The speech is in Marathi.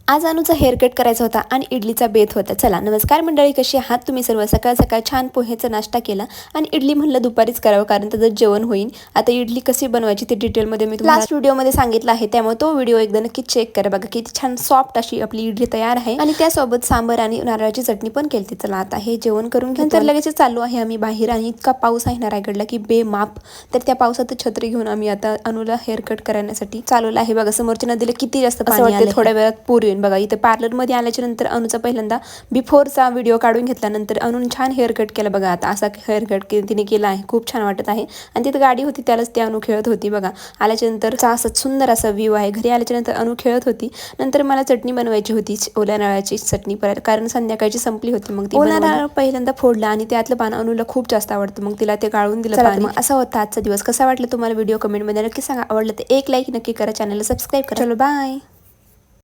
आज अनुचा हेअर कट करायचा होता आणि इडलीचा बेत होता. चला नमस्कार मंडळी, कशी आहात तुम्ही सर्व? सकाळ सकाळ छान पोहेचा नाश्ता केला आणि इडली म्हणलं दुपारीच करावं कारण त्याचं जेवण होईल. आता इडली कशी बनवायची ते डिटेलमध्ये मी तुम्हाला लास्ट व्हिडिओमध्ये सांगितलं आहे, त्यामुळे तो व्हिडिओ एकदा नक्की चेक करा. बघा किती छान सॉफ्ट अशी आपली इडली तयार आहे आणि त्यासोबत सांबर आणि नारळाची चटणी पण केली. चला आता हे जेवण करून नंतर लगेच चालू आहे आम्ही बाहेर. आणि इतका पाऊस आहे ना रायगडला की बेमाप. तर त्या पावसात छत्री घेऊन आम्ही आता अनुला हेअर कट करण्यासाठी चालवलं आहे. बघा समोरच्या नदीला किती जास्त पाणी आले. थोड्या वेळात पूर येईल. बघा इथे पार्लरमध्ये आल्याच्या नंतर अनुचा पहिल्यांदा बिफोरचा व्हिडिओ काढून घेतला. नंतर अनुन छान हेअर कट केला. बघा आता असा हेअर कट तिने केला आहे, खूप छान वाटत आहे. आणि तिथे गाडी होती त्यालाच ती अनु खेळत होती. बघा आल्याच्या नंतर असा सुंदर असा व्ह्यू आहे. घरी आल्याच्या नंतर अनु खेळत होती. नंतर मला चटणी बनवायची होती, ओल्या नारळाची चटणी परत, कारण संध्याकाळची संपली होती. मग ती ओला नारळ पहिल्यांदा फोडला आणि त्यातलं पान अनुला खूप जास्त आवडतं, मग तिला ते गाळून दिलं पाणी. असा होता आजचा दिवस. कसा वाटला तुम्हाला व्हिडिओ कमेंटमध्ये नक्की सांगा. आवडलं तर एक लाईक नक्की करा, चॅनलला सबस्क्राईब करा. चलो बाय.